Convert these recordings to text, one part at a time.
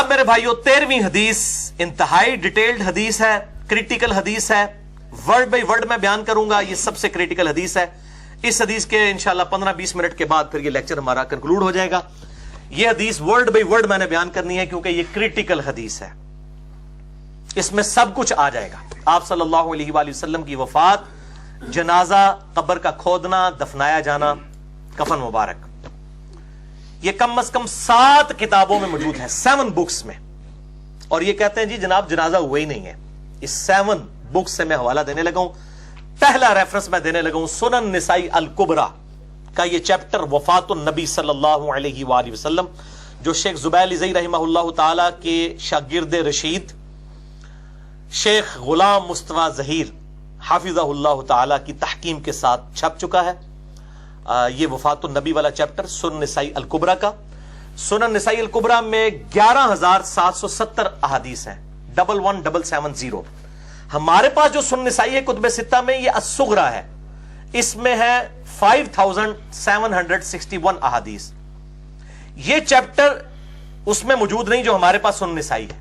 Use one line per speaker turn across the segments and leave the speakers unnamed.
अब मेरे भाइयों 13वीं हदीस इंतहाई डिटेल्ड हदीस है, क्रिटिकल हदीस है, वर्ड बाई वर्ड में बयान करूंगा। ये सबसे क्रिटिकल हदीस है। इस हदीस के इंशाल्लाह 15-20 मिनट के बाद फिर ये लेक्चर हमारा कंक्लूड हो जाएगा। ये हदीस वर्ड बाई वर्ड मैंने बयान करनी है क्योंकि ये क्रिटिकल हदीस है, इसमें सब कुछ आ जाएगा। आप सल्लल्लाहु अलैहि वसल्लम की वफात, जनाजा, कब्र का खोदना, दफनाया जाना, कफन मुबारक, ये कम से कम 7 किताबों में मौजूद है, 7 बुक्स में। और ये कहते हैं जी जनाब जनाजा हुआ ही नहीं है। इस 7 बुक्स से मैं हवाला देने लगा हूं। पहला रेफरेंस मैं देने लगा हूं सुनन निसाई अल कुबरा का ये चैप्टर, वफातुन नबी सल्लल्लाहु अलैहि वसल्लम, जो शेख जुबैर ज़ई रहमहुल्लाह ताला के शागिर्द रशीद शेख गुलाम मुस्तफा ज़हीर हाफिज़हुल्लाह ताला की तहकीम के साथ छप चुका है। ये वफातुन नबी वाला चैप्टर सुनन निसाई अल कुबरा का। सुनन निसाई अल कुबरा में 11,770 अहादीस हैं, 11770। हमारे पास जो सुनन निसाई है कुतुब सित्ता में, ये अस्सुगरा है, इसमें है 5,761 अहादीस। ये चैप्टर उसमें मौजूद नहीं जो हमारे पास सुनन निसाई है,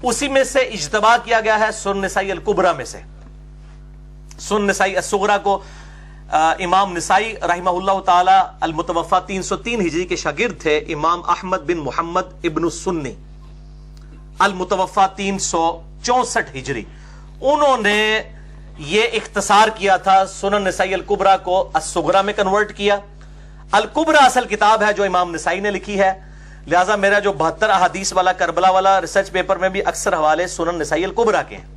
उसी में से इज्तबा किया गया है सुनन निसाई अल कुबरा में से। सुनन निसाई अस्सुगरा को इमाम निसाई रहमहुल्लाह ताला अल मुतवफ़ा 303 हिजरी के शागिर्द थे इमाम अहमद बिन मोहम्मद इब्न सुन्नी अल मुतवफ़ा 364 हिजरी, उन्होंने ये इख्तिसार किया था। सुनन निसाई अल कुबरा को अस्सुगरा में कन्वर्ट किया। अल कुबरा असल किताब है जो इमाम निसाई ने लिखी है, लिहाजा मेरा जो 72 अहादीस वाला करबला वाला रिसर्च पेपर में भी अक्सर हवाले सुनन निसाई अल कुबरा के हैं।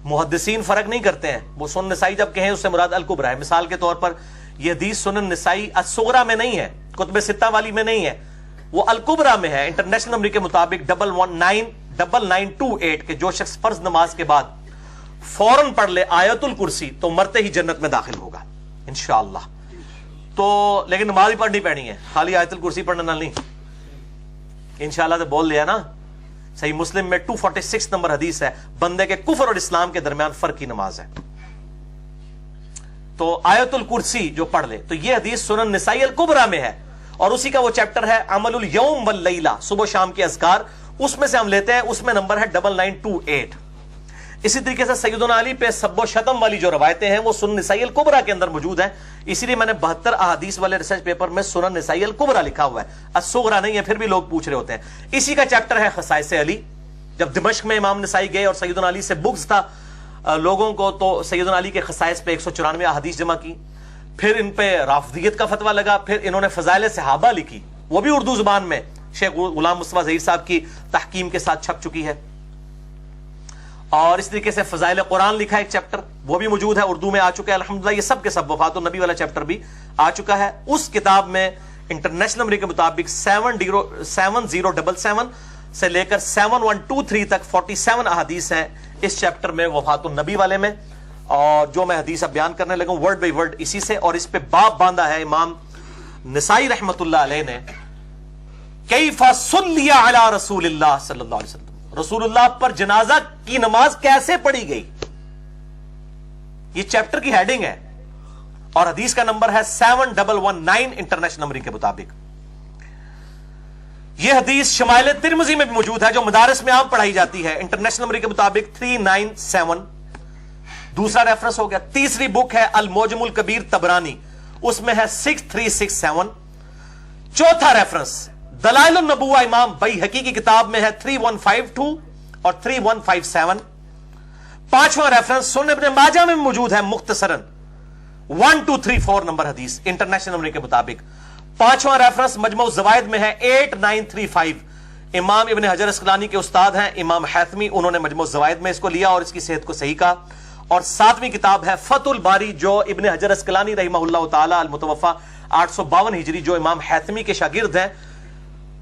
मुहद्दिसीन फर्क नहीं करते हैं, वो सुनन निसाई जब कहें उससे मुराद अल कुबरा है। मिसाल के तौर पर यह हदीस सुनन निसाई अस्सुगरा में नहीं है, कुतुब सित्ता वाली में नहीं है, वो अल कुबरा में है। इंटरनेशनल नंबर के मुताबिक 1199928 के जो शख्स फर्ज नमाज के बाद फौरन पढ़ ले आयतुल कुर्सी तो मरते ही जन्नत में दाखिल होगा इंशाअल्लाह। तो लेकिन नमाज ही पढ़नी पैनी है, खाली आयतुल कुर्सी पढ़ने ना नहीं। इंशाअल्लाह तो बोल लिया ना। सही मुस्लिम में 246 नंबर हदीस है, बंदे के कुफर और इस्लाम के दरमियान फर्क की नमाज है, तो आयतुल कुर्सी जो पढ़ ले। तो यह हदीस सुनन निसाई अल कुबरा में है और उसी का वो चैप्टर है अमलुल यौम वल लैला, सुबह शाम के अज़कार, उसमें से हम लेते हैं। उसमें नंबर है 9928। इसी तरीके से सैयदना अली पे सब्बो शतम वाली जो रवायतें हैं वो सुनन निसाई अल कुबरा के अंदर मौजूद है, इसीलिए मैंने 72 अहादीस वाले रिसर्च पेपर में सुनन निसाई अल कुबरा लिखा हुआ है, अस्सुगरा नहीं है। फिर भी लोग पूछ रहे होते हैं। इसी का चैप्टर है खसाइस अली। जब दिमश्क में इमाम निसाई गए और सैयदना अली से बुग़्ज़ था लोगों को, तो सैयदना अली के खसाइस पे 194 अहादीस जमा की। फिर इन पे राफिदियत का फतवा लगा। फिर इन्होंने फ़ज़ाइल सहाबा लिखी, वो भी उर्दू जुबान में शेख गुलाम मुस्तफा ज़हीर साहब की तहकीम के साथ छप चुकी है। और इस तरीके से फजाइल कुरान लिखा एक चैप्टर, वो भी मौजूद है, उर्दू में आ चुका है अल्हम्दुलिल्लाह। ये सब के सब वफातुन नबी वाला चैप्टर भी आ चुका है। उस किताब में इंटरनेशनल नंबर के मुताबिक 7077 से लेकर 7123 तक 47 अहादीस हैं इस चैप्टर में वफातुन नबी वाले में। और जो मैं हदीस अब बयान करने लगा वर्ड बाई वर्ड इसी से, और इस पे बाब बांधा है इमाम निसाई रहमतुल्लाह अलैह ने, कैफा सुल्लिया अला रसूलिल्लाह सल्लल्लाहु अलैहि वसल्लम, रसूलुल्लाह पर जनाजा की नमाज कैसे पढ़ी गई। ये चैप्टर की हेडिंग है और हदीस का नंबर है 7119 इंटरनेशनल नंबर के मुताबिक। यह हदीस शमाइल तिरमिज़ी में भी मौजूद है जो मदारस में आम पढ़ाई जाती है, इंटरनेशनल नंबर के मुताबिक 397। दूसरा रेफरेंस हो गया। तीसरी बुक है अल मोजमुल कबीर तबरानी, उसमें है 6367। चौथा रेफरेंस दलाइल नबुवा इमाम बैहकी की किताब में है 3152 और 3157। पांचवा रेफरेंस सुनन इब्न माजा में मौजूद है मुख्तसरन 1234 नंबर हदीस इंटरनेशनल नंबर के मुताबिक। पांचवा रेफरेंस मजमू ज़वाइद में है 8935। इमाम इब्न हजर अस्कलानी के उस्ताद हैं इमाम हैथमी, उन्होंने मजमू ज़वाइद में इसको लिया और इसकी सेहत को सही कहा। और सातवीं किताब है फतुल बारी जो इब्न हजर अस्कलानी रहमहुल्लाह ताला अल मुतवफ़ा 852 हिजरी, जो इमाम हैथमी के शागिर्द हैं।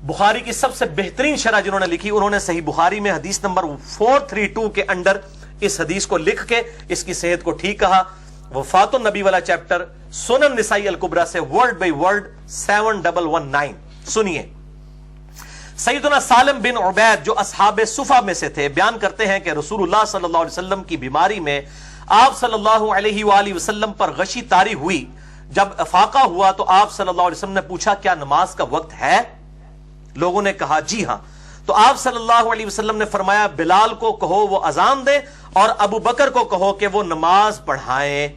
बुखारी की सबसे बेहतरीन शरह जिन्होंने लिखी, उन्होंने सही बुखारी में हदीस नंबर 432 के अंडर इस हदीस को लिख के इसकी सेहत को ठीक कहा। वफातुन नबी वाला चैप्टर सुनन निसाई अल कुबरा से वर्ड बाई वर्ड 7119। सुनिए, सैयदना सालिम बिन उबैद जो असहाबे सुफा में से थे बयान करते हैं कि रसूलुल्लाह सल्लल्लाहु अलैहि वसल्लम की बीमारी में आप सल्लल्लाहु अलैहि वसल्लम पर गशी तारी हुई। जब अफाका हुआ तो आप सल्लल्लाहु अलैहि वसल्लम ने पूछा क्या नमाज का वक्त है? लोगों ने कहा जी हां। تو आप सल्लल्लाहु अलैहि वसल्लम ने फरमाया बिलाल को कहो वो अजान दे और अबू बकर को कहो कि वो नमाज पढ़ाएं।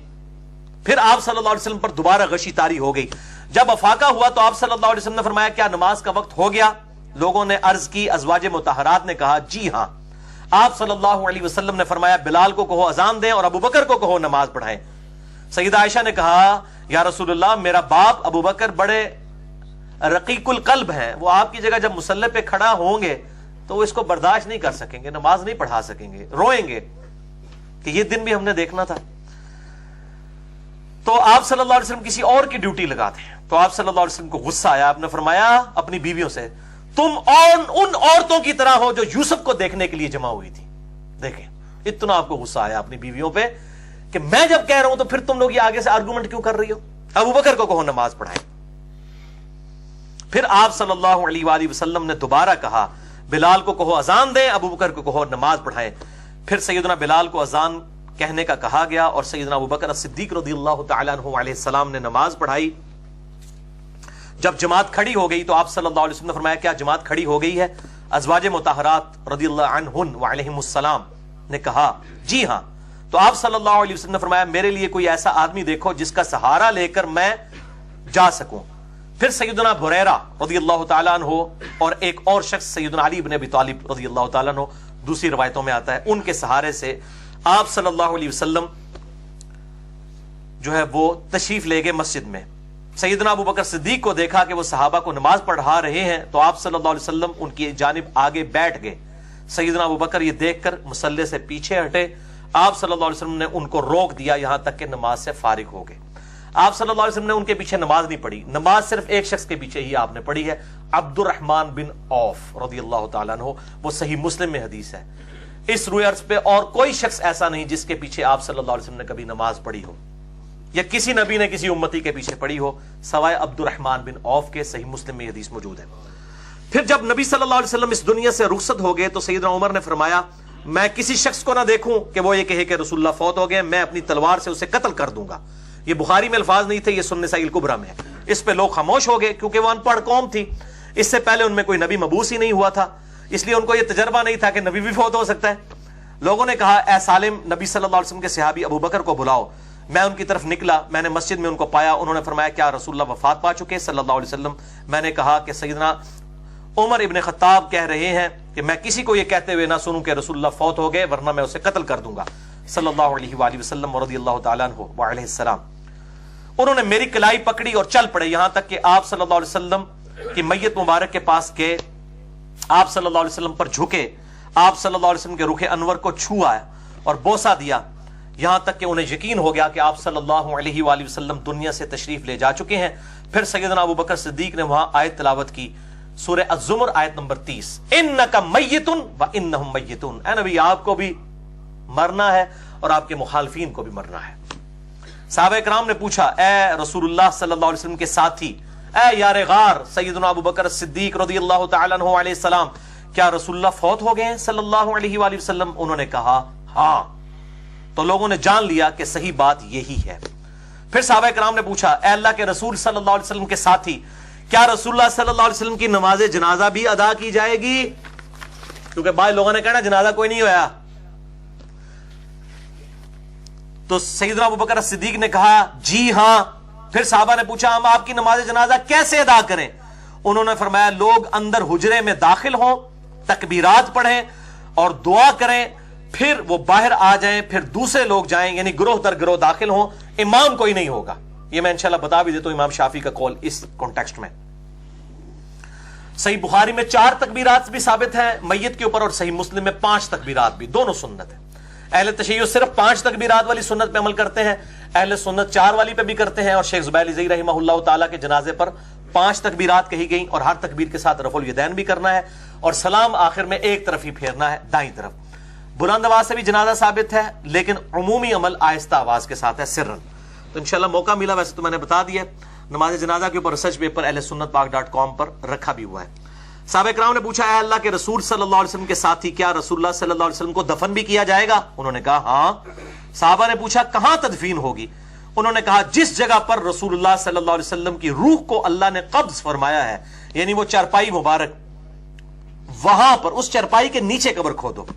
फिर आप सल्लल्लाहु अलैहि वसल्लम पर दोबारा गशी तारी हो गई। जब अफाका हुआ तो आप सल्लल्लाहु अलैहि वसल्लम ने फरमाया क्या नमाज का वक्त हो गया? लोगों ने अर्ज की, अज़वाज मुतहरात ने कहा जी हां। आप सल्लल्लाहु अलैहि वसल्लम ने फरमाया बिलाल को कहो अजान दें और अबू बकर को कहो नमाज पढ़ाएं। सईदा आयशा ने कहा या रसूलुल्लाह, मेरा बाप अबू बकर बड़े रकीकुल कल्ब हैं, वो आपकी जगह जब मुसल्ले पे खड़ा होंगे तो वो इसको बर्दाश्त नहीं कर सकेंगे, नमाज नहीं पढ़ा सकेंगे, रोएंगे कि ये दिन भी हमने देखना था। तो आप सल्लल्लाहु अलैहि वसल्लम किसी और की ड्यूटी लगाते हैं। तो आप सल्लल्लाहु अलैहि वसल्लम को गुस्सा आया। आपने फरमाया अपनी बीवियों से, तुम और उन औरतों की तरह हो जो यूसुफ को देखने के लिए जमा हुई थी। देखें, इतना आपको गुस्सा आया अपनी बीवियों पे कि मैं जब कह रहा हूं तो फिर तुम लोग ये आगे से आर्गुमेंट क्यों कर रही हो? अबू बकर को कहो नमाज पढ़ाएं। फिर आप सल्लल्लाहु अलैहि वसल्लम ने दोबारा कहा बिलाल को कहो अजान दें, अबू बकर को कहो नमाज पढ़ाएं। फिर सैयदना बिलाल को अजान कहने का कहा गया और सैयदना अबू बकर सिद्दीक रज़ियल्लाहु तआला अन्हु अलैहि सलाम ने नमाज पढ़ाई। जब जमात खड़ी हो गई तो आप सल्लल्लाहु अलैहि वसल्लम ने फरमाया क्या जमात खड़ी हो गई है? अज़वाज मुतहरात रज़ियल्लाहु अन्हुन व अलैहिमुस्सलाम ने कहा जी हां। तो आप सल्लल्लाहु अलैहि वसल्लम ने फरमाया मेरे लिए कोई ऐसा आदमी देखो जिसका सहारा लेकर मैं जा सकूं। फिर सैयदना बुरैरा रज़ियल्लाहु तआला अन्हु और एक और शख्स सैयदना अली इब्न अबी तालिब रज़ियल्लाहु तआला अन्हु, दूसरी रवायतों में आता है, उनके सहारे से आप सल्लल्लाहु अलैहि वसल्लम जो है वो तशरीफ ले गए मस्जिद में। सैयदना अबू बकर सिद्दीक को देखा कि वो सहाबा को नमाज पढ़ा रहे हैं तो आप सल्लल्लाहु अलैहि वसल्लम उनकी जानिब आगे बैठ गए। सैयदना अबू बकर ये देखकर मुसल्ले से पीछे हटे। आप सल्लल्लाहु अलैहि वसल्लम ने उनको रोक दिया यहां तक कि नमाज से फारिग हो गए। आप सल्लल्लाहु अलैहि वसल्लम ने उनके पीछे नमाज नहीं पढ़ी, नमाज सिर्फ एक शख्स के पीछे ही आपने पढ़ी है, अब्दुर्रहमान बिन औफ रज़ियल्लाहु तआला अन्हु। वो सही मुस्लिम में हदीस है। इस रुए अर्ज पे और कोई शख्स ऐसा नहीं जिसके पीछे आप सल्लल्लाहु अलैहि वसल्लम ने कभी नमाज पढ़ी हो या किसी नबी ने किसी उम्मती के पीछे पढ़ी हो सवाए अब्दुर्रहमान बिन औफ के। सही मुस्लिम में हदीस मौजूद है। फिर जब नबी सल्लल्लाहु अलैहि वसल्लम इस दुनिया से रुखसत हो गए तो सैयदना उमर ने फरमाया मैं किसी शख्स को ना देखूं कि वो ये कहे कि रसूलुल्लाह फौत हो गए, मैं अपनी तलवार से उसे कत्ल कर दूंगा। ये बुखारी में अल्फाज नहीं थे, ये सुन्नह सहीह कुबरा में है। इस पे लोग खामोश हो गए क्योंकि वो अनपढ़ कौम थी, इससे पहले उनमें कोई नबी मबूस ही नहीं हुआ था, इसलिए उनको यह तजर्बा नहीं था कि नबी भी फौत हो सकता है। लोगों ने कहा ए सालिम, नबी सल्लल्लाहु अलैहि वसल्लम के सहाबी अबू बकर को बुलाओ। मैं उनकी तरफ निकला, मैंने मस्जिद में उनको पाया। उन्होंने फरमाया क्या रसूलुल्लाह वफात पा चुके सल्लल्लाहु अलैहि वसल्लम? मैंने कहा कि सैयदना उमर इब्न खत्ताब कह रहे हैं कि मैं किसी को यह कहते हुए ना सुनूं कि रसूलुल्लाह फौत हो गए वरना मैं उसे कत्ल कर दूंगा सल्लल्लाहु अलैहि वसल्लम रज़ियल्लाहु तआला अन्हु व अलैहिस्सलाम। उन्होंने मेरी कलाई पकड़ी और चल पड़े यहां तक कि आप सल्लल्लाहु अलैहि वसल्लम की मैयत मुबारक के पास गए। आप सल्लल्लाहु अलैहि वसल्लम पर झुके, आप सल्लल्लाहु अलैहि वसल्लम के रुखे अनवर को छुआ और बोसा दिया, यहां तक कि उन्हें यकीन हो गया कि आप सल्लल्लाहु अलैहि वसल्लम दुनिया से तशरीफ ले जा चुके हैं। फिर सैयदना अबू बकर सिद्दीक ने वहां आयत तिलावत की, सूरह अज़्ज़ुमर आयत नंबर 30, इन्नका मय्यितुन व इन्नहुम मय्यितून। ऐ नबी आपको भी मरना है और आपके मुखालिफिन को भी मरना है। सहाबा किराम ने पूछा ए रसूलुल्लाह सल्लल्लाहु अलैहि वसल्लम के साथी, ए यार गार सैयदना अबू बकर सिद्दीक रज़ियल्लाहु तआला अन्हु अलैहि सलाम, क्या रसूलुल्लाह फौत हो गए हैं सल्लल्लाहु अलैहि वसल्लम? उन्होंने कहा हां। तो लोगों ने जान लिया कि सही बात यही है। फिर सहाबा किराम ने पूछा ए अल्लाह के रसूल सल्लल्लाहु अलैहि वसल्लम के साथी, क्या रसूलुल्लाह सल्लल्लाहु अलैहि वसल्लम की नमाज जनाजा भी अदा की जाएगी? क्योंकि बाद लोगों ने कहना जनाजा कोई नहीं होया। तो सैयदना अबू बकर सिद्दीक ने कहा जी हां। फिर साहबा ने पूछा हम आपकी नमाज जनाजा कैसे अदा करें? उन्होंने फरमाया लोग अंदर हुजरे में दाखिल हों, तकबीरात पढ़ें और दुआ करें, फिर वो बाहर आ जाएं, फिर दूसरे लोग जाएं, यानी ग्रोह दर ग्रोह दाखिल हों, इमाम कोई नहीं होगा। ये मैं इंशाल्लाह बता भी देता हूं इमाम शाफी का कौल इस कॉन्टेक्स्ट में। सही बुखारी में 4 तकबीरात भी साबित है मैयत के ऊपर और सही मुस्लिम में 5 तकबीरात भी, दोनों सुन्नत है। अहले तशय्युअ सिर्फ 5 तकबीरात वाली सुन्नत पे अमल करते हैं, अहले सुन्नत 4 वाली पे भी करते हैं। और शेख ज़ुबैर ज़ई रहमहुल्लाह ताला के जनाजे पर 5 तकबीरात कही गई और हर तकबीर के साथ रफ़ुल यदैन भी करना है और सलाम आखिर में एक तरफ ही फेरना है, दाईं तरफ। बुलंद आवाज से भी जनाजा साबित है, लेकिन उमूमी अमल आहिस्ता आवाज के साथ है, सिर्रन। तो इंशाल्लाह मौका मिला, वैसे तो मैंने बता दिया, नमाज जनाजा के ऊपर रिसर्च पेपर ahlesunnatpak.com पर रखा भी हुआ है। साहबा किराम ने पूछा है अल्लाह के रसूल सल्लल्लाहु अलैहि वसल्लम के साथी, क्या रसूलुल्लाह सल्लल्लाहु अलैहि वसल्लम को दफन भी किया जाएगा? उन्होंने कहा हां। साहबा ने पूछा कहां तदफीन होगी? उन्होंने कहा जिस जगह पर रसूलुल्लाह सल्लल्लाहु अलैहि वसल्लम की रूह को अल्लाह ने कब्ज फरमाया है, यानी वो चारपाई मुबारक, वहां पर उस चरपाई के नीचे कब्र खोदो,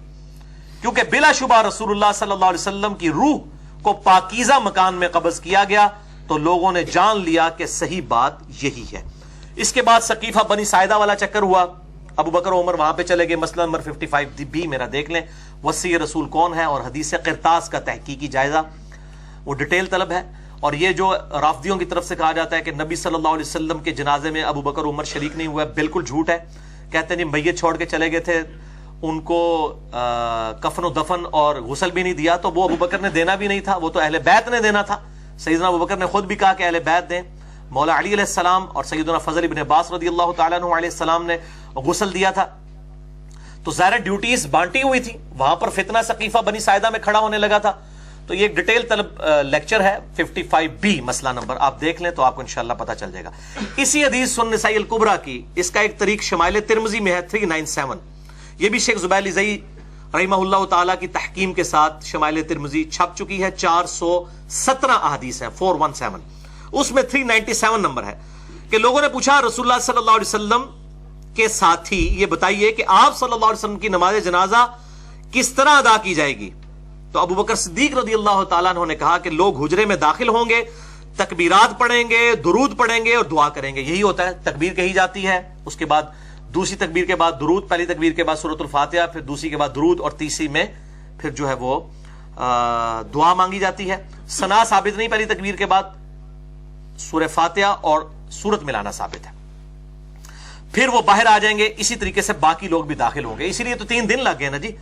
क्योंकि बिला शुबा रसूलुल्लाह सल्लल्लाहु अलैहि वसल्लम की रूह को पाकीज़ा मकान में कब्ज़ किया गया, तो लोगों ने जान लिया कि सही बात यही है। इसके बाद सकीफा बनी साइदा वाला चक्कर हुआ, अबू बकर उमर वहां पे चले गए। मसला नंबर 55 भी मेरा देख लें, वसी रसूल कौन है और हदीस क़िरतास का तहकीकी जायजा, वो डिटेल तलब है। और ये जो राफदियों की तरफ से कहा जाता है कि नबी सल्लल्लाहु अलैहि वसल्लम के जनाजे में अबू बकर उमर शरीक नहीं हुआ, बिल्कुल झूठ है। कहते नहीं मैयत छोड़ के चले गए थे, उनको कफन दफन और गुसल भी नहीं दिया, तो वो अबू बकर ने देना भी नहीं था, वो तो अहले बैत ने देना था। सैयदना अबू बकर ने खुद भी कहा कि अहले बैत दें। मौला अली अलैहिस्सलाम और सैयदना फजल इब्न अब्बास रदियल्लाहु ताला अन्हु अलैहिस्सलाम ने गुसल दिया था। तो ज़ाहिर ड्यूटीज बांटी हुई थी। वहां पर फितना सकीफा बनी साइदा में खड़ा होने लगा था। तो ये एक डिटेल तलब लेक्चर है 55B मसला नंबर, आप देख लें तो आपको इंशाअल्लाह पता चल जाएगा। इसी हदीस सुन्न निसाई अल कुबरा की, इसका एक तरीक शमाइल तिरमिज़ी में है 397। ये भी शेख ज़ुबैर लिज़ई रहमहुल्लाह ताला की तहकीम के साथ शमाइल तिरमिज़ी छप चुकी है। 417 अहादीस है, 417। उसमें 397 नंबर है कि लोगों ने पूछा रसूलुल्लाह सल्लल्लाहु अलैहि वसल्लम के साथी ये बताइए कि आप सल्लल्लाहु अलैहि वसल्लम की नमाज जनाजा किस तरह अदा की जाएगी। तो अबू बकर सिद्दीक रज़ियल्लाहु ताला अन्हु ने कहा कि लोग हुजरे में दाखिल होंगे, तकबीरात पढ़ेंगे, दुरूद पढ़ेंगे और दुआ करेंगे। यही होता है, तकबीर कही जाती है, उसके बाद दूसरी तकबीर के बाद दुरूद, पहली तकबीर के बाद सूरतुल फातिहा, फिर दूसरी के बाद दुरूद और तीसरी में फिर जो है वो दुआ मांगी जाती है। सना साबित नहीं, पहली तकबीर के बाद सूरह फातिहा और सूरत मिलाना साबित है। फिर वो बाहर आ जाएंगे, इसी तरीके से बाकी लोग भी दाखिल होंगे। इसीलिए तो 3 दिन लग गए ना जी।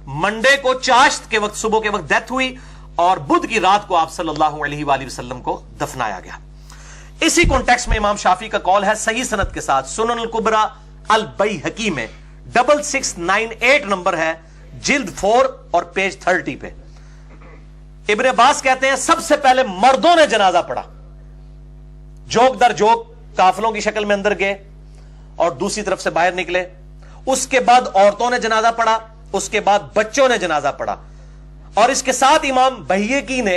मंडे को चाश्त के वक्त, सुबह के वक्त डेथ हुई और बुध की रात को आप सल्लल्लाहु अलैहि वसल्लम को दफनाया गया। इसी कॉन्टेक्स्ट में इमाम शाफी का कौल है सही सनद के साथ, सुनन अल कुबरा अल बैहकी में 6698 नंबर है, जिल्द 4 और पेज 30 पे। इब्न अब्बास कहते हैं सबसे पहले मर्दों ने जनाजा पढ़ा, जोक दर जोक काफिलों की शक्ल में अंदर गए और दूसरी तरफ से बाहर निकले। उसके बाद औरतों ने जनाजा पढ़ा, उसके बाद बच्चों ने जनाजा पढ़ा। और इसके साथ इमाम बैहकी ने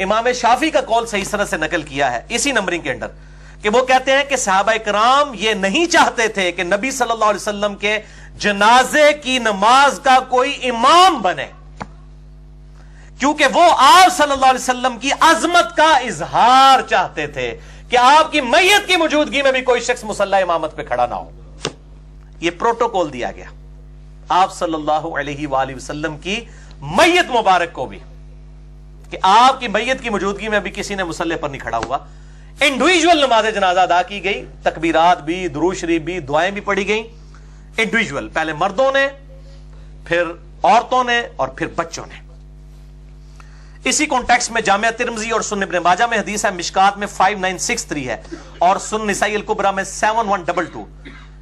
इमाम शाफी का कौल सही सनद से नकल किया है इसी नंबरिंग के अंदर, कि वो कहते हैं कि सहाबा इकराम ये नहीं चाहते थे कि नबी सल्लल्लाहु अलैहि वसल्लम के जनाजे की नमाज का कोई इमाम बने, क्योंकि वो आप सल्लल्लाहु अलैहि वसल्लम की अजमत का इजहार चाहते थे कि आपकी मैयत की मौजूदगी में भी कोई शख्स मुसल्ला इमामत पे खड़ा ना हो। यह प्रोटोकॉल दिया गया आप सल्लल्लाहु अलैहि वसल्लम की मैयत मुबारक को भी, कि आपकी मैयत की मौजूदगी में भी किसी ने मुसल्ले पर नहीं खड़ा हुआ। इंडिविजुअल नमाज जनाजा अदा की गई, तकबीरात भी, दुरूद शरीफ भी, दुआएं भी पढ़ी गई इंडिविजुअल, पहले मर्दों ने, फिर औरतों ने और फिर बच्चों ने। इसी कॉन्टेक्स्ट में जामिया तिरमिज़ी और सुन्न इब्न माजा में हदीस है, मिशकात में 5963 है और सुन्न निसाई अल कुबरा में 7122,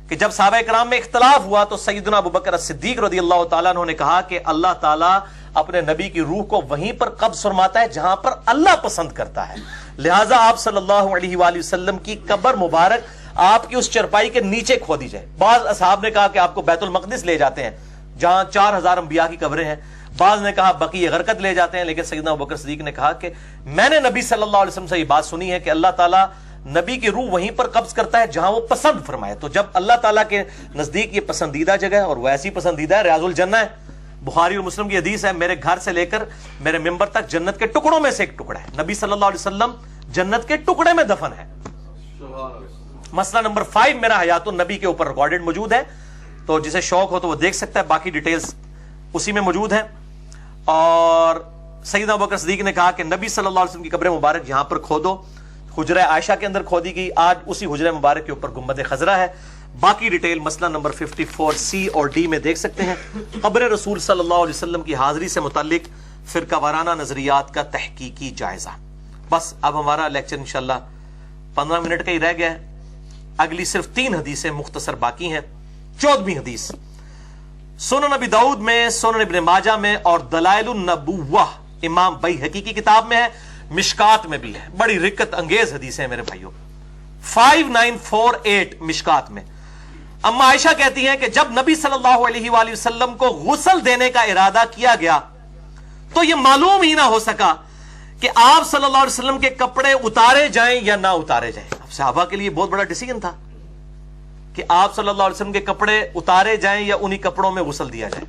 कि जब सहाबा इकराम में इख्तलाफ हुआ तो सैयदना अबू बकर सिद्दीक रज़ियल्लाहु ताला अन्हु ने कहा कि अल्लाह ताला अपने नबी की रूह को वहीं पर कब्ज़ फरमाता है जहां पर अल्लाह पसंद करता है, लिहाजा आप सल्लल्लाहु अलैहि वसल्लम की कब्र मुबारक आपकी उस चरपाई के नीचे खोदी जाए। बाज़ असहाब ने कहा कि आपको बैतुल मक़दिस ले जाते हैं जहां 4000 अंबिया की कब्रें हैं, बाज़ ने कहा बकी गरकत ले जाते हैं, लेकिन सैयदना अबू बकर सिद्दीक ने कहा कि मैंने नबी सल्लल्लाहु अलैहि वसल्लम से ये बात सुनी है कि अल्लाह ताला नबी की रूह वहीं पर कब्ज करता है जहां वो पसंद फरमाए। तो जब अल्लाह ताला के नजदीक ये पसंदीदा जगह है और वैसी पसंदीदा है, रियाजुल जन्नह है, बुखारी और मुस्लिम की हदीस है, मेरे घर से लेकर मेरे मिंबर तक जन्नत के टुकड़ों में से एक टुकड़ा है। नबी सल्लल्लाहु अलैहि वसल्लम जन्नत के टुकड़े में दफन है। मसला नंबर 5 मेरा हयातुन नबी के ऊपर रिकॉर्डेड मौजूद है, तो जिसे शौक हो तो वो देख सकता है, बाकी डिटेल्स उसी में मौजूद है। और सैयदना अबू बकर सिद्दीक ने कहा कि नबी सल्लल्लाहु अलैहि वसल्लम की कब्र मुबारक यहां पर खोदो, हुजरा आयशा के अंदर खोदी गई, आज उसी हुजरा मुबारक के ऊपर गुंबद खजरा है। बाकी डिटेल मसला नंबर 54C और D में देख सकते हैं। कब्र रसूल सल्लल्लाहु अलैहि वसल्लम की हाजिरी से मुताल्लिक फिरका वाराना नजरियात का तहकीकी जायजा। बस अब हमारा लेक्चर इंशाल्लाह 15 मिनट का ही रह गया है। अगली सिर्फ 3 हदीसें मुख्तसर बाकी हैं। 14वीं हदीस सुनन नबी दाऊद में, सुनन इब्न माजा में और दलाइलुन नबुव्वह इमाम बैहकी की किताब में है, मिशकात में भी है। बड़ी रिक्कत अंगेज हदीसें हैं मेरे भाइयों। 5948 मिशकात में अम्मा आयशा कहती हैं कि जब नबी सल्लल्लाहु अलैहि वसल्लम को गुस्ल देने का इरादा किया गया तो यह मालूम ही ना हो सका कि आप सल्लल्लाहु अलैहि वसल्लम के कपड़े उतारे जाएं या ना उतारे जाएं। अब सहाबा के लिए बहुत बड़ा डिसीजन था کہ آپ صلی اللہ علیہ وسلم کے کپڑے اتارے جائیں یا انہی کپڑوں میں غسل دیا جائے.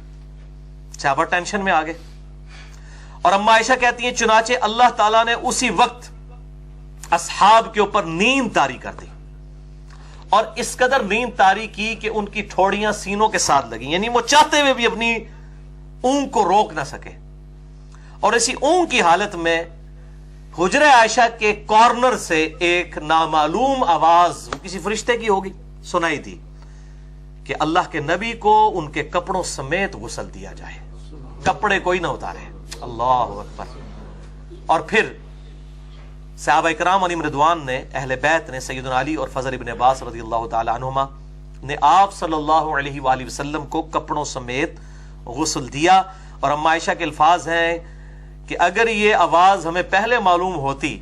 صحابہ ٹینشن میں آگے. اور اما عائشہ کہتی ہیں چنانچہ اللہ تعالیٰ نے اسی وقت اصحاب کے اوپر نیند طاری کر دی, اور اس قدر نیند طاری کی کہ ان کی ٹھوڑیاں سینوں کے ساتھ لگیں, یعنی وہ چاہتے ہوئے بھی اپنی اونگ کو روک نہ سکے. اور اسی اونگ کی حالت میں حجرہ عائشہ کے کارنر سے ایک نامعلوم آواز, کسی فرشتے کی ہوگی, سنائی دی کہ اللہ کے نبی کو ان کے کپڑوں سمیت غسل دیا جائے, کپڑے کوئی نہ اتارے. اللہ اکبر. اور پھر صحابہ کرام علیہم رضوان نے, اہل بیت نے, سیدنا علی اور فضل ابن عباس رضی اللہ تعالی عنہما نے آپ صلی اللہ علیہ وآلہ وسلم کو کپڑوں سمیت غسل دیا. اور اما عائشہ کے الفاظ ہیں کہ اگر یہ آواز ہمیں پہلے معلوم ہوتی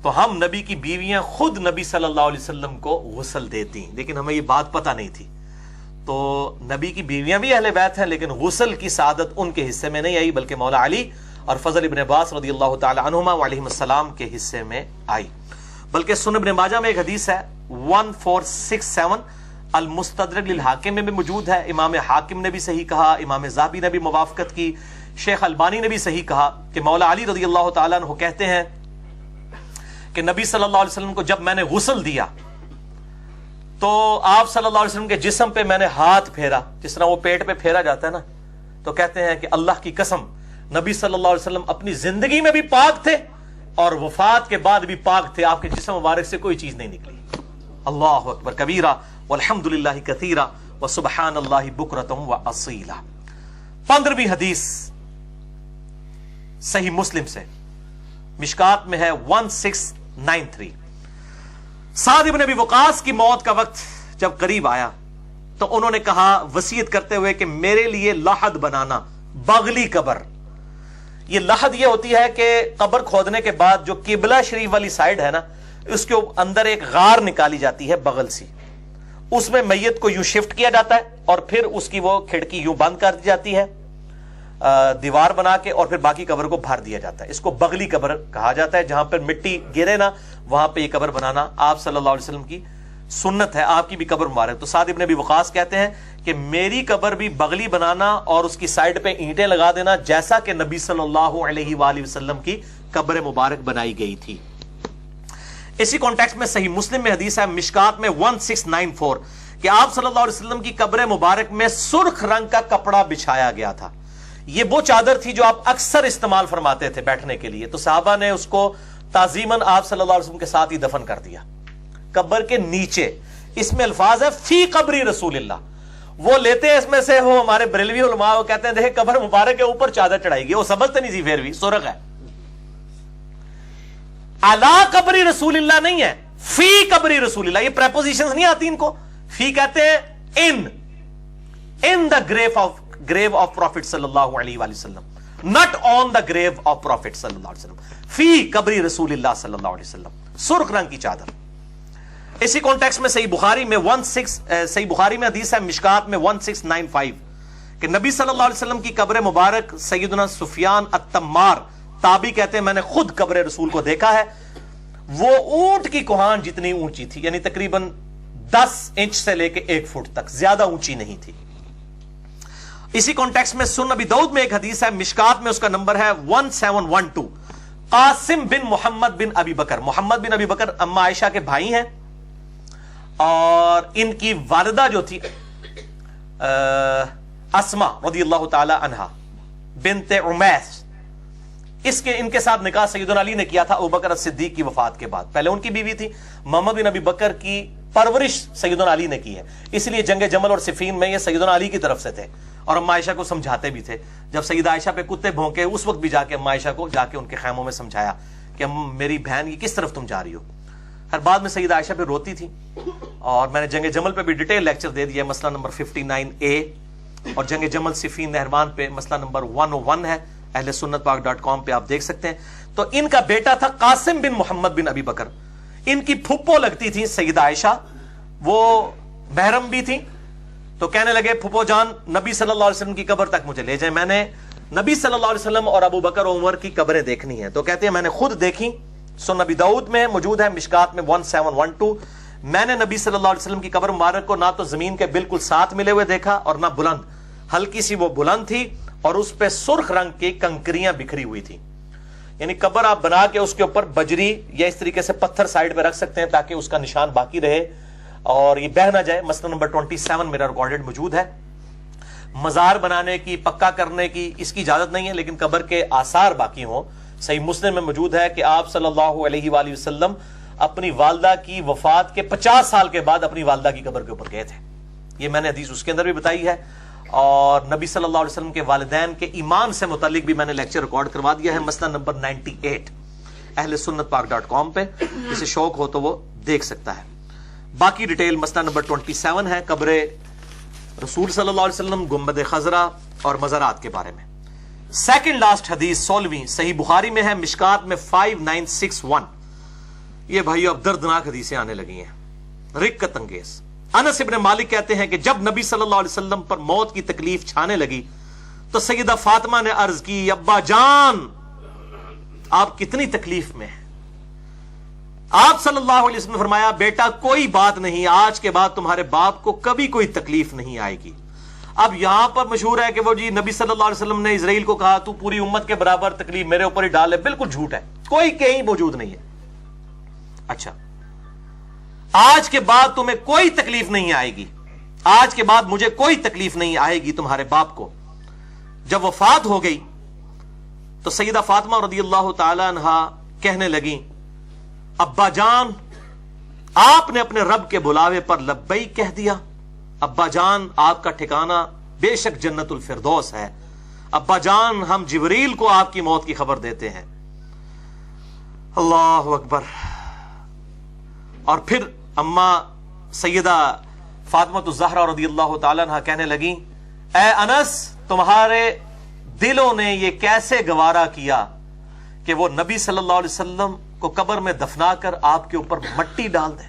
تو ہم نبی کی بیویاں خود نبی صلی اللہ علیہ وسلم کو غسل دیتی, لیکن ہمیں یہ بات پتہ نہیں تھی. تو نبی کی بیویاں بھی اہل بیت ہیں, لیکن غسل کی سعادت ان کے حصے میں نہیں آئی, بلکہ مولا علی اور فضل ابن عباس رضی اللہ تعالی عنہما علیہم السلام کے حصے میں آئی. بلکہ سنن ابن ماجہ میں ایک حدیث ہے 1467 المستدرک للحاکم میں بھی موجود ہے. امام حاکم نے بھی صحیح کہا, امام ذہبی نے بھی موافقت کی, شیخ البانی نے بھی صحیح کہا کہ مولا علی رضی اللہ تعالیٰ عنہ کہتے ہیں کہ نبی صلی اللہ علیہ وسلم کو جب میں نے غسل دیا تو آپ صلی اللہ علیہ وسلم کے جسم پہ میں نے ہاتھ پھیرا, جس طرح وہ پیٹ پہ پھیرا جاتا ہے نا, تو کہتے ہیں کہ اللہ کی قسم نبی صلی اللہ علیہ وسلم اپنی زندگی میں بھی پاک تھے اور وفات کے بعد بھی پاک تھے, آپ کے جسم مبارک سے کوئی چیز نہیں نکلی. اللہ اکبر کبیرہ والحمد للہ کثیرہ وسبحان اللہ بکرۃ واصیلا. 15ویں حدیث صحیح مسلم سے, مشکات میں ہے 1693. سعد بن ابی وقاص کی موت کا وقت جب قریب آیا تو انہوں نے کہا وصیت کرتے ہوئے کہ میرے لیے لحد بنانا, بغلی قبر. یہ لحد یہ ہوتی ہے کہ قبر کھودنے کے بعد جو قبلہ شریف والی سائڈ ہے نا, اس کے اندر ایک غار نکالی جاتی ہے بغل سی, اس میں میت کو یوں شفٹ کیا جاتا ہے اور پھر اس کی وہ کھڑکی یوں بند کر دی جاتی ہے دیوار بنا کے, اور پھر باقی قبر کو بھر دیا جاتا ہے. اس کو بغلی قبر کہا جاتا ہے. جہاں پر مٹی گرے نا وہاں پہ یہ قبر بنانا آپ صلی اللہ علیہ وسلم کی سنت ہے, آپ کی بھی قبر مبارک. تو سعد ابن ابی وقاص کہتے ہیں کہ میری قبر بھی بغلی بنانا اور اس کی سائڈ پہ اینٹیں لگا دینا, جیسا کہ نبی صلی اللہ علیہ وآلہ وسلم کی قبر مبارک بنائی گئی تھی. اسی کانٹیکسٹ میں صحیح مسلم میں حدیث ہے مشکات میں 1694 کہ آپ صلی اللہ علیہ وسلم کی قبر مبارک میں سرخ رنگ کا کپڑا بچھایا گیا تھا. یہ وہ چادر تھی جو آپ اکثر استعمال فرماتے تھے بیٹھنے کے لیے, تو صحابہ نے اس کو تعظیماً آپ صلی اللہ علیہ وسلم کے ساتھ ہی دفن کر دیا قبر کے نیچے. اس میں الفاظ ہے فی قبری رسول اللہ, وہ لیتے ہیں اس میں سے, وہ ہمارے بریلوی علماء وہ کہتے ہیں دیکھیں قبر مبارک کے اوپر چادر چڑھائی گئی, وہ سمجھتے نہیں تھی, پھر بھی سرخ ہے. علی قبری رسول اللہ نہیں ہے, فی قبری رسول اللہ. یہ پریپوزیشنز نہیں آتی ان کو, فی کہتے ہیں ان دا grave of Prophet صلی اللہ علیہ وآلہ وسلم, not on the grave of Prophet صلی اللہ علیہ وسلم. فی قبری رسول اللہ صلی اللہ علیہ وسلم, سرخ رنگ کی چادر. اسی کانٹیکسٹ میں صحیح بخاری میں صحیح بخاری میں حدیث ہے مشکات میں 1695 کہ نبی صلی اللہ علیہ وسلم کی قبر مبارک سیدنا سفیان التمار تابعی کہتے ہیں میں نے خود قبر رسول کو دیکھا ہے, وہ اونٹ کی کوہان جتنی اونچی تھی, یعنی تقریباً 10 انچ سے لے کے 1 فٹ تک, زیادہ اونچی نہیں تھی. اسی کانٹیکسٹ میں سنن ابی داؤد میں ایک حدیث ہے مشکات میں اس کا نمبر ہے 1712 قاسم بن محمد بن ابی بکر. محمد بن ابی بکر اما عائشہ کے بھائی ہیں, اور ان کی والدہ جو تھی اسما رضی اللہ تعالی عنہا بنت عمیس, ان کے ساتھ نکاح سیدنا علی نے کیا تھا ابوبکر الصدیق کی وفات کے بعد. پہلے ان کی بیوی تھی. محمد بن ابی بکر کی پرورش سیدنا علی نے کی ہے, اس لیے جنگ جمل اور صفین میں یہ سیدنا علی کی طرف سے تھے, اور اما عائشہ کو سمجھاتے بھی تھے. جب سیدہ عائشہ پہ کتے بھونکے اس وقت بھی جا کے اما عائشہ کو جا کے ان کے خیموں میں سمجھایا کہ میری بہن یہ کس طرف تم جا رہی ہو. ہر بعد میں سیدہ عائشہ پہ روتی تھی, اور میں نے جنگ جمل پہ بھی ڈیٹیل لیکچر دے دیا, مسئلہ نمبر 59A, اور جنگ جمل صفین نہروان پہ مسئلہ نمبر 101 ہے, اہل سنت پاک.com پہ آپ دیکھ سکتے ہیں. تو ان کا بیٹا تھا قاسم بن محمد بن ابی بکر, ان کی پھپھو لگتی تھی سیدہ عائشہ, وہ محرم بھی تھی. تو کہنے لگے پھپھو جان نبی صلی اللہ علیہ وسلم کی قبر تک مجھے لے جائیں, میں نے نبی صلی اللہ علیہ وسلم اور ابو بکر و عمر کی قبریں دیکھنی ہیں. تو کہتے ہیں میں نے خود دیکھی. سنن ابی داؤد میں موجود ہے مشکات میں 1712 میں نے نبی صلی اللہ علیہ وسلم کی قبر مبارک کو نہ تو زمین کے بالکل ساتھ ملے ہوئے دیکھا اور نہ بلند، ہلکی سی وہ بلند تھی اور اس پہ سرخ رنگ کی کنکریاں بکھری ہوئی تھی. یعنی قبر آپ بنا کے اس کے اوپر بجری یا اس طریقے سے پتھر سائڈ پہ رکھ سکتے ہیں تاکہ اس کا نشان باقی رہے اور یہ بہہ نہ جائے. مسئلہ نمبر 27 میرا ریکارڈڈ موجود ہے. مزار بنانے کی، پکا کرنے کی اس کی اجازت نہیں ہے، لیکن قبر کے آثار باقی ہوں. صحیح مسلم میں موجود ہے کہ آپ صلی اللہ علیہ وآلہ وسلم اپنی والدہ کی وفات کے 50 سال کے بعد اپنی والدہ کی قبر کے اوپر گئے تھے. یہ میں نے حدیث اس کے اندر بھی بتائی ہے، اور نبی صلی اللہ علیہ وسلم کے والدین کے ایمان سے متعلق بھی میں نے لیکچر ریکارڈ کروا دیا ہے، مسئلہ نمبر 98 اہل سنت پاک.com پہ، جسے شوق ہو تو وہ دیکھ سکتا ہے. باقی ڈیٹیل مسئلہ نمبر 27 ہے، قبر رسول صلی اللہ علیہ وسلم، گنبد خضرا اور مزارات کے بارے میں. سیکنڈ لاسٹ حدیث 16ویں صحیح بخاری میں ہے، مشکات میں 5961. یہ بھائی اب دردناک حدیثیں آنے لگی ہیں، رقت انگیز. انس ابن مالک کہتے ہیں کہ جب نبی صلی اللہ علیہ وسلم پر موت کی تکلیف چھانے لگی تو سیدہ فاطمہ نے عرض کی، ابا جان آپ کتنی تکلیف میں ہیں؟ آپ صلی اللہ علیہ وسلم نے فرمایا، بیٹا کوئی بات نہیں، آج کے بعد تمہارے باپ کو کبھی کوئی تکلیف نہیں آئے گی. اب یہاں پر مشہور ہے کہ وہ جی نبی صلی اللہ علیہ وسلم نے اسرائیل کو کہا تو پوری امت کے برابر تکلیف میرے اوپر ہی ڈال ہے. بالکل جھوٹ ہے، کوئی کہیں موجود نہیں ہے. اچھا، آج کے بعد تمہیں کوئی تکلیف نہیں آئے گی، آج کے بعد مجھے کوئی تکلیف نہیں آئے گی تمہارے باپ کو. جب وفات ہو گئی تو سیدہ فاطمہ رضی اللہ تعالی عنہا کہنے لگیں، ابا جان آپ نے اپنے رب کے بلاوے پر لبیک کہہ دیا. ابا جان آپ کا ٹھکانہ بے شک جنت الفردوس ہے. ابا جان ہم جبریل کو آپ کی موت کی خبر دیتے ہیں. اللہ اکبر. اور پھر اما سیدہ فاطمہ الزہرا رضی اللہ تعالی عنہ کہنے لگیں، اے انس تمہارے دلوں نے یہ کیسے گوارا کیا کہ وہ نبی صلی اللہ علیہ وسلم کو قبر میں دفنا کر آپ کے اوپر مٹی ڈال دیں.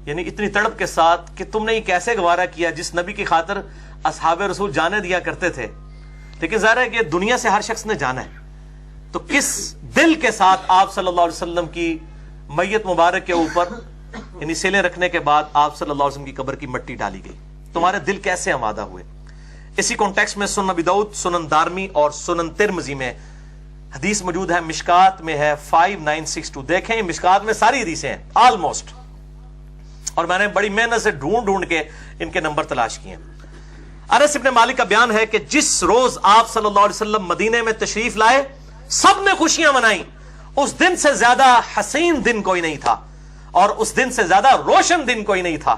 یعنی اتنی تڑپ کے ساتھ کہ تم نے یہ کیسے گوارا کیا جس نبی کی خاطر اصحاب رسول جانے دیا کرتے تھے. لیکن ظاہر ہے کہ دنیا سے ہر شخص نے جانا ہے، تو کس دل کے ساتھ آپ صلی اللہ علیہ وسلم کی میت مبارک کے اوپر یعنی سیلیں رکھنے کے بعد آپ صلی اللہ علیہ وسلم کی قبر کی مٹی ڈالی گئی، تمہارے دل کیسے آمادہ ہوئے. اسی کانٹیکسٹ میں سنن ابی داؤد، سنن دارمی اور سنن ترمذی میں حدیث موجود ہے، مشکات میں ہے 5962. دیکھیں مشکات میں ساری حدیثیں ہیں آلموسٹ، اور میں نے بڑی محنت سے ڈھونڈ کے ان کے نمبر تلاش کیے. انس ابن مالک کا بیان ہے کہ جس روز آپ صلی اللہ علیہ وسلم مدینے میں تشریف لائے سب نے خوشیاں منائیں. اس دن سے زیادہ حسین دن کوئی نہیں تھا اور اس دن سے زیادہ روشن دن کوئی نہیں تھا.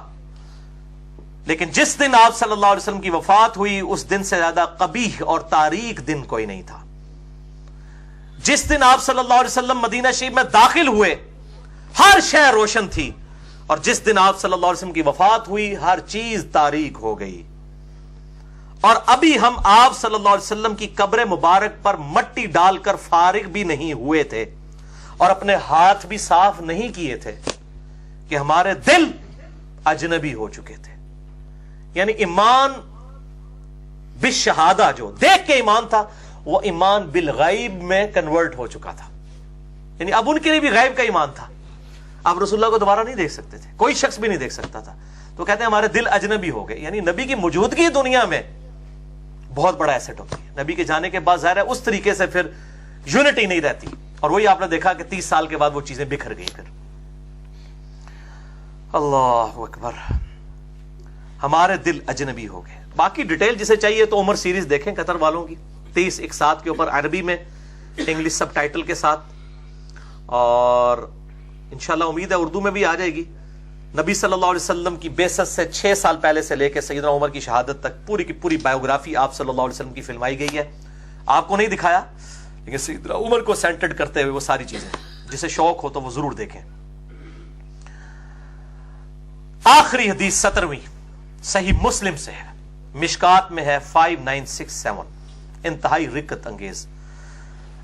لیکن جس دن آپ صلی اللہ علیہ وسلم کی وفات ہوئی اس دن سے زیادہ قبیح اور تاریک دن کوئی نہیں تھا. جس دن آپ صلی اللہ علیہ وسلم مدینہ شریف میں داخل ہوئے ہر شے روشن تھی، اور جس دن آپ صلی اللہ علیہ وسلم کی وفات ہوئی ہر چیز تاریک ہو گئی. اور ابھی ہم آپ صلی اللہ علیہ وسلم کی قبر مبارک پر مٹی ڈال کر فارغ بھی نہیں ہوئے تھے اور اپنے ہاتھ بھی صاف نہیں کیے تھے کہ ہمارے دل اجنبی ہو چکے تھے. یعنی ایمان بالشہادہ جو دیکھ کے ایمان تھا وہ ایمان بالغیب میں کنورٹ ہو چکا تھا. یعنی اب ان کے لیے بھی غیب کا ایمان تھا. آپ رسول اللہ کو دوبارہ نہیں دیکھ سکتے تھے، کوئی شخص بھی نہیں دیکھ سکتا تھا. تو کہتے ہیں ہمارے دل اجنبی ہو گئے. یعنی نبی کی موجودگی دنیا میں بہت بڑا ایسٹ ہوتی ہے. نبی کے جانے کے بعد ظاہر ہے اس طریقے سے پھر یونٹی نہیں رہتی، اور وہی آپ نے دیکھا کہ 30 سال کے بعد وہ چیزیں بکھر گئی. پھر اللہ اکبر، ہمارے دل اجنبی ہو گئے. باقی ڈیٹیل جسے چاہیے تو عمر سیریز دیکھیں قطر والوں کی، 30:1 کے اوپر عربی میں انگلش سب ٹائٹل کے ساتھ، اور انشاءاللہ امید ہے اردو میں بھی آ جائے گی. نبی صلی اللہ علیہ وسلم کی بعثت سے 6 سال پہلے سے لے کے سیدنا عمر کی شہادت تک پوری کی پوری بایوگرافی آپ صلی اللہ علیہ وسلم کی فلمائی گئی ہے. آپ کو نہیں دکھایا لیکن سیدنا عمر کو سینٹرڈ کرتے ہوئے وہ ساری چیزیں، جسے شوق ہو تو وہ ضرور دیکھیں. آخری حدیث 17ویں صحیح مسلم سے ہے، مشکات میں ہے 5967، انتہائی رقت انگیز.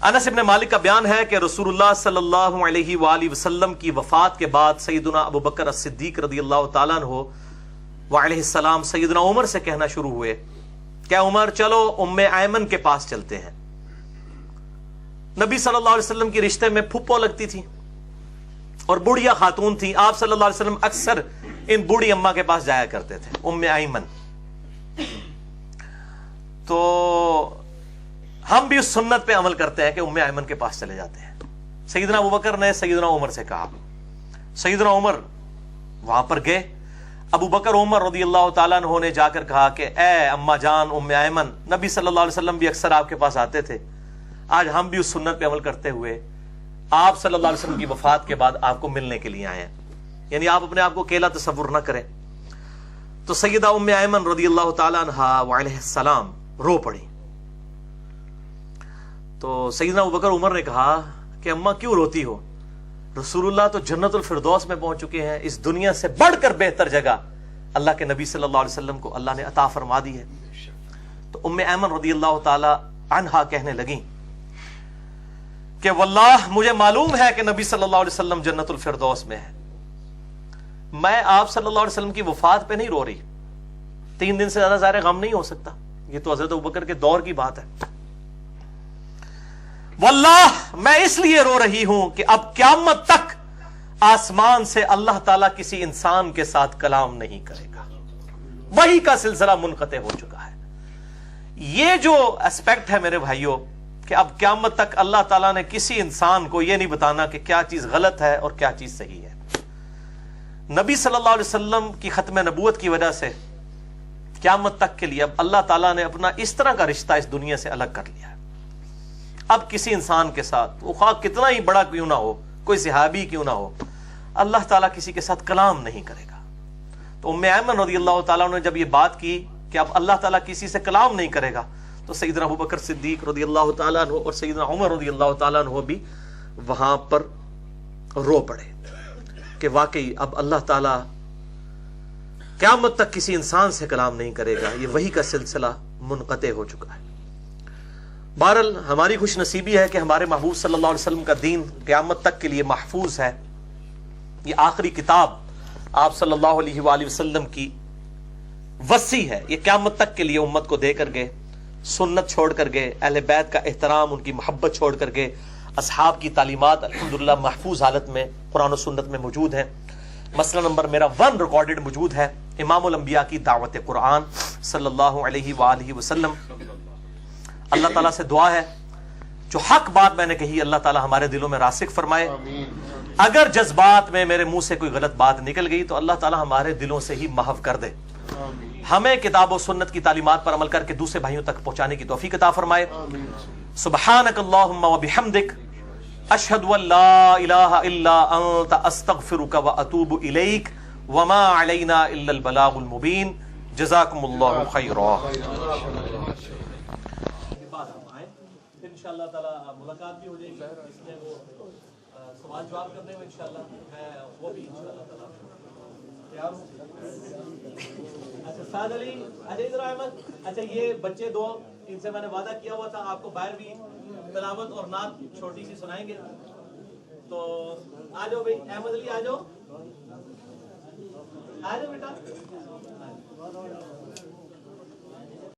انس ابن مالک کا بیان ہے کہ رسول اللہ صلی اللہ علیہ وآلہ وسلم کی وفات کے بعد سیدنا ابو بکر الصدیق رضی اللہ تعالیٰ عنہ وعلیہ السلام سیدنا عمر سے کہنا شروع ہوئے کہ عمر چلو ام ایمن کے پاس چلتے ہیں. نبی صلی اللہ علیہ وسلم کی رشتے میں پھپھو لگتی تھی اور بوڑھیا خاتون تھی. آپ صلی اللہ علیہ وسلم اکثر ان بوڑھی اماں کے پاس جایا کرتے تھے, ام ایمن. تو ہم بھی اس سنت پہ عمل کرتے ہیں کہ ام ایمن کے پاس چلے جاتے ہیں. سیدنا ابوبکر نے سیدنا عمر سے کہا, سیدنا عمر وہاں پر گئے. ابو بکر عمر رضی اللہ تعالیٰ عنہ نے جا کر کہا کہ اے اما جان ام ایمن, نبی صلی اللہ علیہ وسلم بھی اکثر آپ کے پاس آتے تھے, آج ہم بھی اس سنت پہ عمل کرتے ہوئے آپ صلی اللہ علیہ وسلم کی وفات کے بعد آپ کو ملنے کے لیے آئے ہیں, یعنی آپ اپنے آپ کو اکیلا تصور نہ کریں. تو سیدہ ام ایمن رضی اللہ تعالیٰ عنہا وعلیہ السلام رو پڑی. تو سیدنا ابوبکر عمر نے کہا کہ اماں کیوں روتی ہو, رسول اللہ تو جنت الفردوس میں پہنچ چکے ہیں, اس دنیا سے بڑھ کر بہتر جگہ اللہ کے نبی صلی اللہ علیہ وسلم کو اللہ نے عطا فرما دی ہے. تو ام ایمن رضی اللہ تعالی عنہا کہنے لگیں کہ واللہ مجھے معلوم ہے کہ نبی صلی اللہ علیہ وسلم جنت الفردوس میں ہے, میں آپ صلی اللہ علیہ وسلم کی وفات پہ نہیں رو رہی, 3 دن سے زیادہ ظاہر غم نہیں ہو سکتا, یہ تو حضرت ابوبکر کے دور کی بات ہے. واللہ میں اس لیے رو رہی ہوں کہ اب قیامت تک آسمان سے اللہ تعالیٰ کسی انسان کے ساتھ کلام نہیں کرے گا, وحی کا سلسلہ منقطع ہو چکا ہے. یہ جو اسپیکٹ ہے میرے بھائیوں کہ اب قیامت تک اللہ تعالیٰ نے کسی انسان کو یہ نہیں بتانا کہ کیا چیز غلط ہے اور کیا چیز صحیح ہے. نبی صلی اللہ علیہ وسلم کی ختم نبوت کی وجہ سے قیامت تک کے لیے اب اللہ تعالیٰ نے اپنا اس طرح کا رشتہ اس دنیا سے الگ کر لیا ہے. اب کسی انسان کے ساتھ, وہ خواہ کتنا ہی بڑا کیوں نہ ہو, کوئی صحابی کیوں نہ ہو, اللہ تعالیٰ کسی کے ساتھ کلام نہیں کرے گا. تو ام ایمن رضی اللہ تعالیٰ نے جب یہ بات کی کہ اب اللہ تعالیٰ کسی سے کلام نہیں کرے گا, تو سیدنا ابوبکر صدیق رضی اللہ تعالیٰ عنہ اور سیدنا عمر رضی اللہ تعالیٰ عنہ بھی وہاں پر رو پڑے کہ واقعی اب اللہ تعالیٰ قیامت تک کسی انسان سے کلام نہیں کرے گا, یہ وحی کا سلسلہ منقطع ہو چکا ہے. بہرحال ہماری خوش نصیبی ہے کہ ہمارے محبوب صلی اللہ علیہ وسلم کا دین قیامت تک کے لیے محفوظ ہے. یہ آخری کتاب آپ صلی اللہ علیہ وآلہ وسلم کی وصی ہے, یہ قیامت تک کے لیے امت کو دے کر گئے, سنت چھوڑ کر گئے, اہل بیت کا احترام, ان کی محبت چھوڑ کر گئے. اصحاب کی تعلیمات الحمدللہ محفوظ حالت میں قرآن و سنت میں موجود ہیں. مسئلہ نمبر میرا 1 ریکارڈڈ موجود ہے, امام الانبیاء کی دعوت قرآن صلی اللہ علیہ وآلہ وسلم. اللہ تعالیٰ سے دعا ہے جو حق بات میں نے کہی اللہ تعالیٰ ہمارے دلوں میں راسخ فرمائے. اگر جذبات میں میرے منہ سے کوئی غلط بات نکل گئی تو اللہ تعالیٰ ہمارے دلوں سے ہی محو کر دے. ہمیں کتاب و سنت کی تعلیمات پر عمل کر کے دوسرے بھائیوں تک پہنچانے کی توفیق عطا فرمائے. سبحانک اللہم و بحمدک, اشہد ان لا الہ الا انت, استغفرک و اتوب الیک, وما علینا الا البلاغ المبین. جزاکم اللہ خیرا. انشاءاللہ تعالی ملاقات بھی ہو جائے گی, اس میں وہ سوال جواب کرنے میں انشاءاللہ میں وہ بھی انشاءاللہ تعالی تیار ہوں. اچھا سعد علی, اچھا ادھر احمد, اچھا یہ بچے 2 ان سے میں نے وعدہ کیا ہوا تھا آپ کو باہر بھی تلاوت اور نعت چھوٹی سی سنائیں گے, تو آ جاؤ بھائی. احمد علی آ جاؤ, آ جاؤ بیٹا.